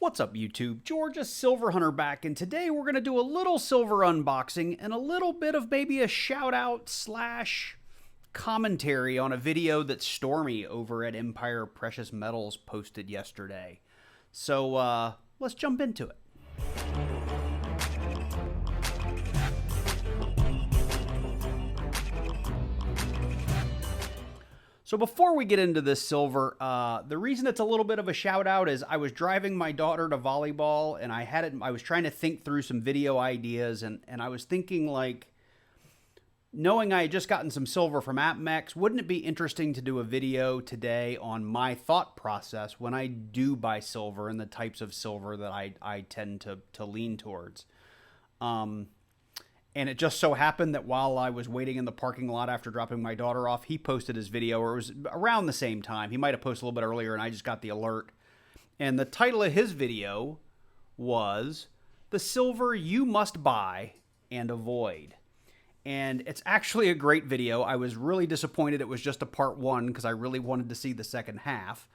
What's up YouTube? Georgia Silver Hunter back, and today we're going to do a little silver unboxing and a little bit of maybe a shout out slash commentary on a video that Stormy over at Empire Precious Metals posted yesterday. So let's jump into it. So before we get into this silver, the reason it's a little bit of a shout out is I was driving my daughter to volleyball and I was trying to think through some video ideas and I was thinking, like, knowing I had just gotten some silver from APMEX, wouldn't it be interesting to do a video today on my thought process when I do buy silver and the types of silver that I tend to lean towards? And it just so happened that while I was waiting in the parking lot after dropping my daughter off, he posted his video, or it was around the same time. He might have posted a little bit earlier, and I just got the alert. And the title of his video was "The Silver You Must Buy and Avoid." And it's actually a great video. I was really disappointed it was just a part one because I really wanted to see the second half.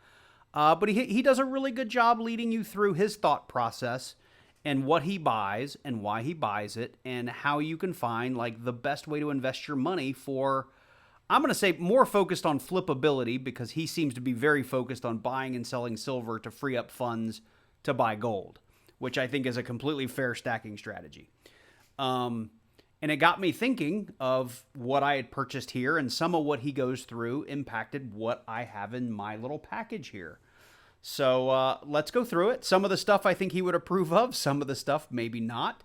But he does a really good job leading you through his thought process and what he buys and why he buys it and how you can find, like, the best way to invest your money for, I'm going to say, more focused on flippability, because he seems to be very focused on buying and selling silver to free up funds to buy gold, which I think is a completely fair stacking strategy. And it got me thinking of what I had purchased here, and some of what he goes through impacted what I have in my little package here. So let's go through it. Some of the stuff I think he would approve of, some of the stuff maybe not.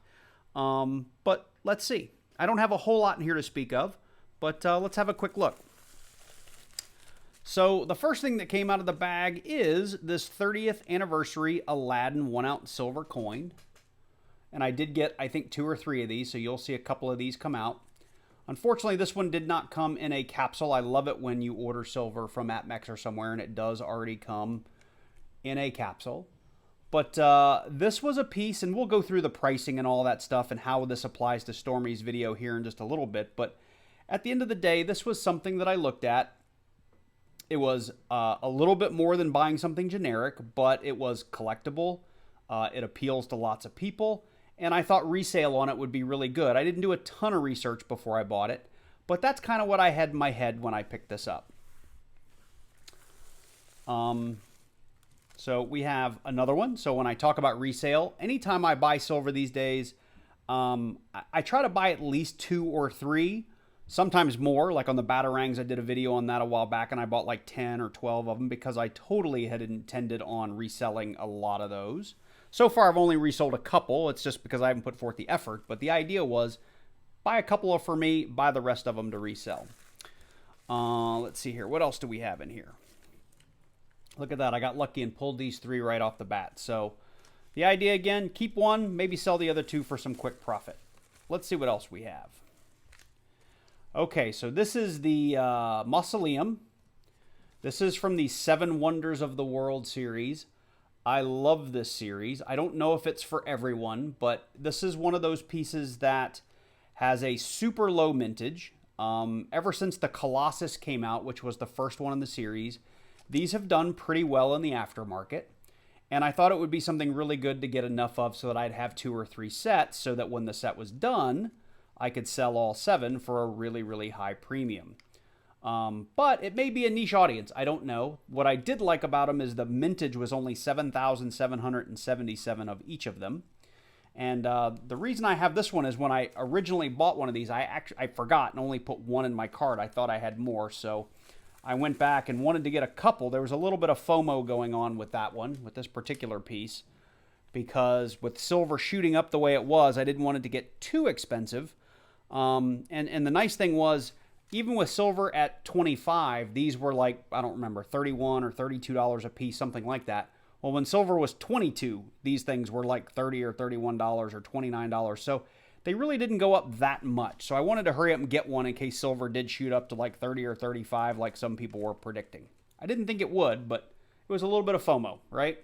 But let's see. I don't have a whole lot in here to speak of, but let's have a quick look. So the first thing that came out of the bag is this 30th anniversary Aladdin 1-ounce silver coin. And I did get, I think, 2 or 3 of these, so you'll see a couple of these come out. Unfortunately, this one did not come in a capsule. I love it when you order silver from APMEX or somewhere and it does already come in a capsule. But this was a piece, and we'll go through the pricing and all that stuff and how this applies to Stormy's video here in just a little bit. But at the end of the day, this was something that I looked at. It was a little bit more than buying something generic, but it was collectible. It appeals to lots of people, and I thought resale on it would be really good. I didn't do a ton of research before I bought it, but that's kind of what I had in my head when I picked this up. So we have another one. So when I talk about resale, anytime I buy silver these days, I try to buy at least 2 or 3, sometimes more. Like on the batarangs, I did a video on that a while back, and I bought like 10 or 12 of them because I totally had intended on reselling a lot of those. So far, I've only resold a couple. It's just because I haven't put forth the effort. But the idea was buy a couple for me, buy the rest of them to resell. Let's see here. What else do we have in here? Look at that. I got lucky and pulled these 3 right off the bat. So the idea, again, keep one, maybe sell the other 2 for some quick profit. Let's see what else we have. Okay, so this is the Mausoleum. This is from the 7 Wonders of the World series. I love this series. I don't know if it's for everyone, but this is one of those pieces that has a super low mintage. Ever since the Colossus came out, which was the first one in the series, these have done pretty well in the aftermarket, and I thought it would be something really good to get enough of so that I'd have 2 or 3 sets, so that when the set was done, I could sell all 7 for a really, really high premium. But it may be a niche audience. I don't know. What I did like about them is the mintage was only 7,777 of each of them. And the reason I have this one is when I originally bought one of these, I forgot and only put 1 in my cart. I thought I had more, so I went back and wanted to get a couple. There was a little bit of FOMO going on with that one, with this particular piece, because with silver shooting up the way it was, I didn't want it to get too expensive. And the nice thing was, even with silver at 25, these were like, I don't remember, $31 or $32 a piece, something like that. Well, when silver was 22, these things were like $30 or $31 or $29. So they really didn't go up that much. So I wanted to hurry up and get one in case silver did shoot up to like 30 or 35 like some people were predicting. I didn't think it would, but it was a little bit of FOMO, right?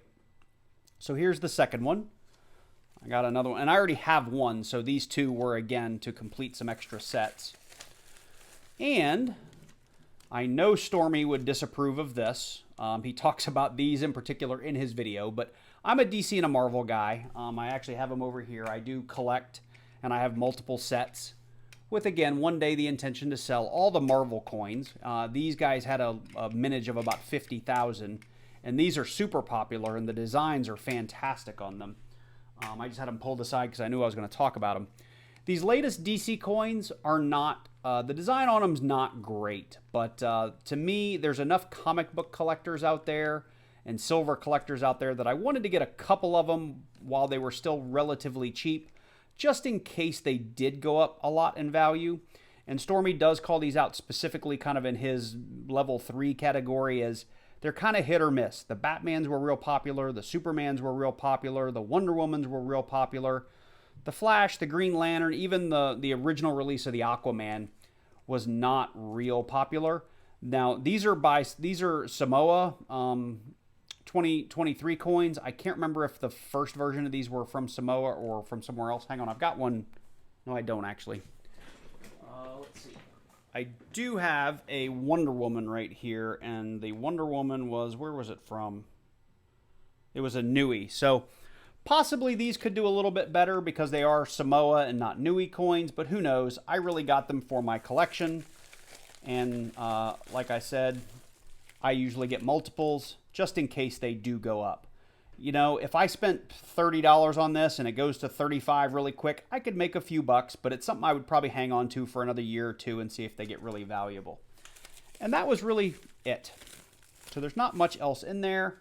So here's the second one. I got another one, and I already have one, so these 2 were, again, to complete some extra sets. And I know Stormy would disapprove of this. He talks about these in particular in his video, but I'm a DC and a Marvel guy. I actually have them over here. I do collect, and I have multiple sets with, again, one day the intention to sell all the Marvel coins. These guys had a mintage of about 50,000, and these are super popular, and the designs are fantastic on them. I just had them pulled aside because I knew I was going to talk about them. These latest DC coins are not, the design on them is not great, but to me, there's enough comic book collectors out there and silver collectors out there that I wanted to get a couple of them while they were still relatively cheap, just in case they did go up a lot in value. And Stormy does call these out specifically kind of in his level 3 category as they're kind of hit or miss. The Batmans were real popular, the Supermans were real popular, the Wonder Womans were real popular. The Flash, the Green Lantern, even the original release of the Aquaman was not real popular. Now, these are Samoa 2023 coins. I can't remember if the first version of these were from Samoa or from somewhere else. Hang on, I've got one. No, I don't actually. Let's see. I do have a Wonder Woman right here, and the Wonder Woman was, where was it from? It was a Nui. So possibly these could do a little bit better because they are Samoa and not Nui coins, but who knows? I really got them for my collection. And like I said, I usually get multiples just in case they do go up. You know, if I spent $30 on this and it goes to 35 really quick, I could make a few bucks, but it's something I would probably hang on to for another year or two and see if they get really valuable. And that was really it. So there's not much else in there.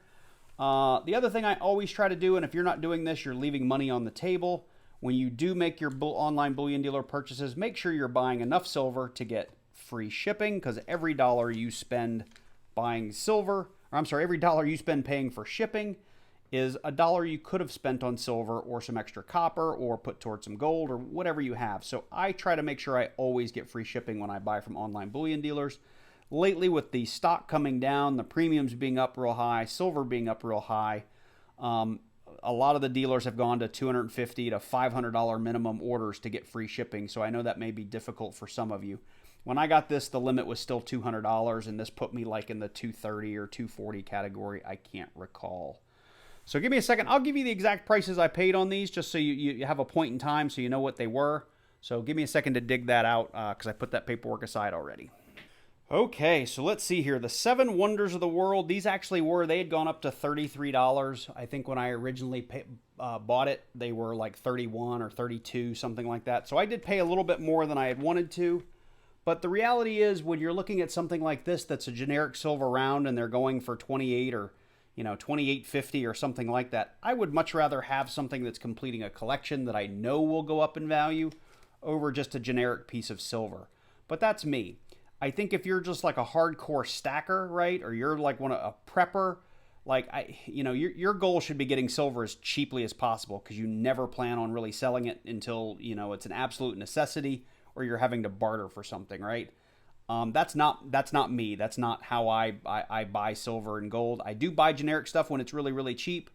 The other thing I always try to do, and if you're not doing this, you're leaving money on the table. When you do make your online bullion dealer purchases, make sure you're buying enough silver to get free shipping, because every dollar you spend buying silver, or I'm sorry, every dollar you spend paying for shipping is a dollar you could have spent on silver or some extra copper or put towards some gold or whatever you have. So I try to make sure I always get free shipping when I buy from online bullion dealers. Lately, with the stock coming down, the premiums being up real high, silver being up real high, a lot of the dealers have gone to $250 to $500 minimum orders to get free shipping. So I know that may be difficult for some of you. When I got this, the limit was still $200, and this put me like in the $230 or $240 category. I can't recall. So give me a second. I'll give you the exact prices I paid on these just so you have a point in time so you know what they were. So give me a second to dig that out because I put that paperwork aside already. Okay, so let's see here. The 7 Wonders of the World, these actually were, they had gone up to $33. I think when I originally bought it, they were like $31 or $32, something like that. So I did pay a little bit more than I had wanted to. But the reality is when you're looking at something like this that's a generic silver round and they're going for 28 or $28.50 or something like that, I would much rather have something that's completing a collection that I know will go up in value over just a generic piece of silver. But that's me. I think if you're just like a hardcore stacker, right, or you're like a prepper, like your goal should be getting silver as cheaply as possible because you never plan on really selling it until it's an absolute necessity or you're having to barter for something, right? That's not me. That's not how I buy silver and gold. I do buy generic stuff when it's really, really cheap,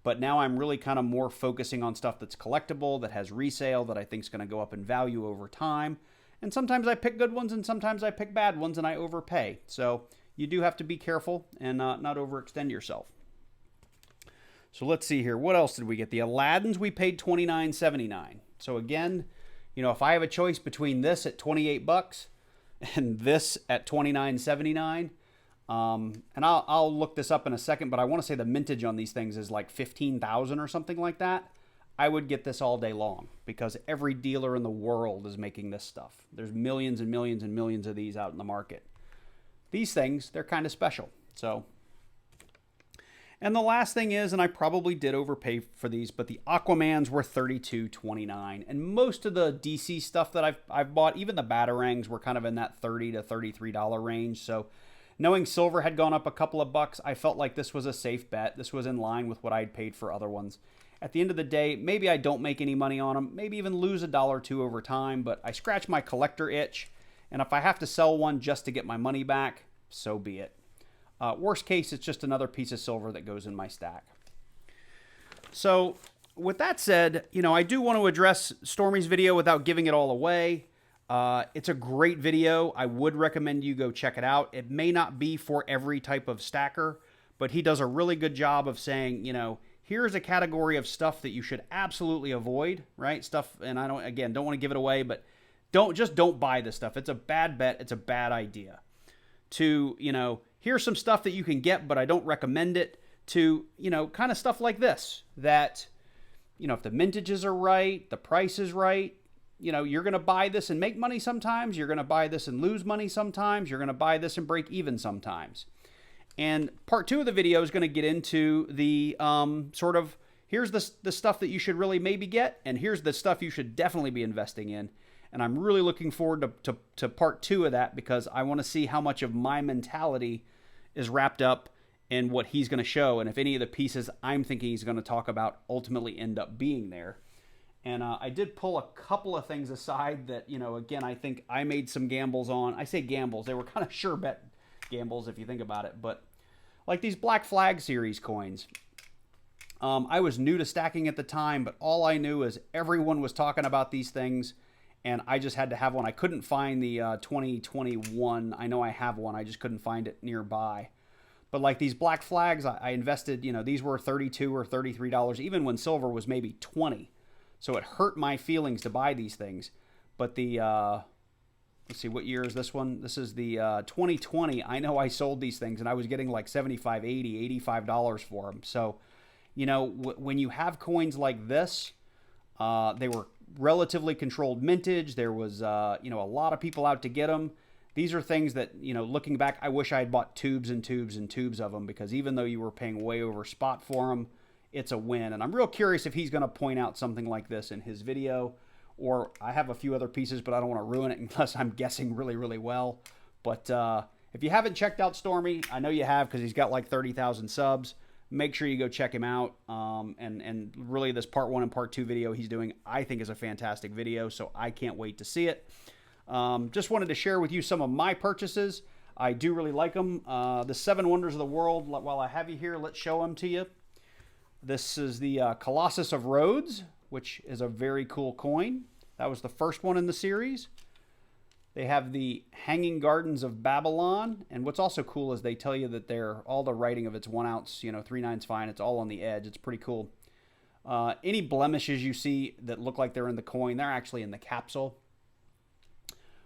but now I'm really kind of more focusing on stuff that's collectible, that has resale, that I think is going to go up in value over time. And sometimes I pick good ones and sometimes I pick bad ones and I overpay. So you do have to be careful and not overextend yourself. So let's see here. What else did we get? The Aladdins, we paid $29.79. So again, if I have a choice between this at $28 and this at $29.79, and I'll look this up in a second, but I want to say the mintage on these things is like 15,000 or something like that. I would get this all day long because every dealer in the world is making this stuff. There's millions and millions and millions of these out in the market. These things, they're kind of special. So, and the last thing is, and I probably did overpay for these, but the Aquamans were $32.29. And most of the DC stuff that I've bought, even the Batarangs, were kind of in that $30 to $33 range. So knowing silver had gone up a couple of bucks, I felt like this was a safe bet. This was in line with what I'd paid for other ones. At the end of the day, maybe I don't make any money on them, maybe even lose $1 or $2 over time, but I scratch my collector itch, and if I have to sell one just to get my money back, so be it. Worst case, it's just another piece of silver that goes in my stack. So with that said, I do want to address Stormy's video without giving it all away. It's a great video. I would recommend you go check it out. It may not be for every type of stacker, but he does a really good job of saying, here's a category of stuff that you should absolutely avoid, right? Stuff, and I don't want to give it away, but don't buy this stuff. It's a bad bet. It's a bad idea. To, here's some stuff that you can get, but I don't recommend it. To, kind of stuff like this, that, if the mintages are right, the price is right, you're going to buy this and make money sometimes. You're going to buy this and lose money sometimes. You're going to buy this and break even sometimes. And part 2 of the video is going to get into the sort of, here's the stuff that you should really maybe get, and here's the stuff you should definitely be investing in. And I'm really looking forward to part 2 of that, because I want to see how much of my mentality is wrapped up in what he's going to show, and if any of the pieces I'm thinking he's going to talk about ultimately end up being there. And I did pull a couple of things aside that, again, I think I made some gambles on. I say gambles. They were kind of sure bet gambles if you think about it. But like these Black Flag series coins. I was new to stacking at the time, but all I knew is everyone was talking about these things, and I just had to have one. I couldn't find the 2021. I know I have one. I just couldn't find it nearby. But like these Black Flags, I invested, these were $32 or $33, even when silver was maybe 20. So it hurt my feelings to buy these things. But the, let's see, what year is this one? This is the 2020. I know I sold these things, and I was getting like $75, $80, $85 for them. So, when you have coins like this, they were relatively controlled mintage. There was, a lot of people out to get them. These are things that, looking back, I wish I had bought tubes and tubes and tubes of them, because even though you were paying way over spot for them, it's a win. And I'm real curious if he's going to point out something like this in his video, or I have a few other pieces, but I don't want to ruin it unless I'm guessing really, really well. But if you haven't checked out Stormy, I know you have, because he's got like 30,000 subs. Make sure you go check him out. And really this part 1 and part 2 video he's doing, I think, is a fantastic video, so I can't wait to see it. Just wanted to share with you some of my purchases. I do really like them. The 7 Wonders of the World, while I have you here, let's show them to you. This is the Colossus of Rhodes, which is a very cool coin. That was the first one in the series. They have the Hanging Gardens of Babylon. And what's also cool is they tell you that all the writing of it's 1 ounce, 3/9 fine. It's all on the edge. It's pretty cool. Any blemishes you see that look like they're in the coin, they're actually in the capsule.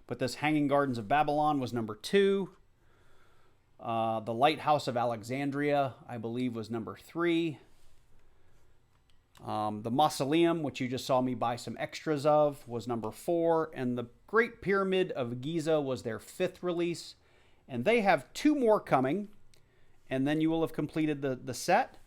But this Hanging Gardens of Babylon was number 2. The Lighthouse of Alexandria, I believe, was number 3. The Mausoleum, which you just saw me buy some extras of, was number 4. And the Great Pyramid of Giza was their 5th release. And they have 2 more coming. And then you will have completed the set.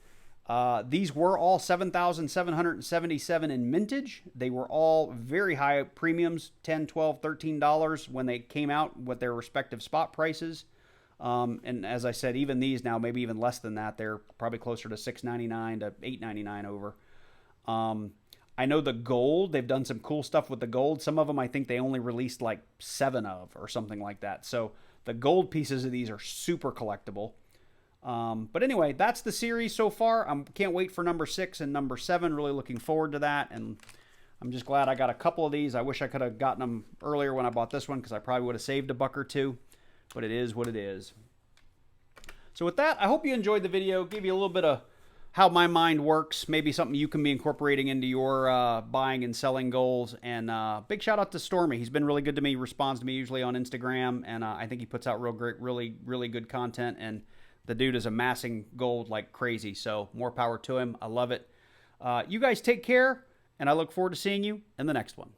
These were all 7,777 in mintage. They were all very high premiums, $10, $12, $13 when they came out with their respective spot prices. And as I said, even these now, maybe even less than that, they're probably closer to $6.99 to $8.99 over. I know the gold, they've done some cool stuff with the gold. Some of them I think they only released like 7 of or something like that. So the gold pieces of these are super collectible. But anyway, that's the series so far. I can't wait for number 6 and number 7. Really looking forward to that. And I'm just glad I got a couple of these. I wish I could have gotten them earlier when I bought this one, because I probably would have saved a buck or two. But it is what it is. So with that, I hope you enjoyed the video. Give you a little bit of how my mind works. Maybe something you can be incorporating into your buying and selling goals. And big shout out to Stormy. He's been really good to me. He responds to me usually on Instagram. And I think he puts out really good content. And the dude is amassing gold like crazy. So more power to him. I love it. You guys take care. And I look forward to seeing you in the next one.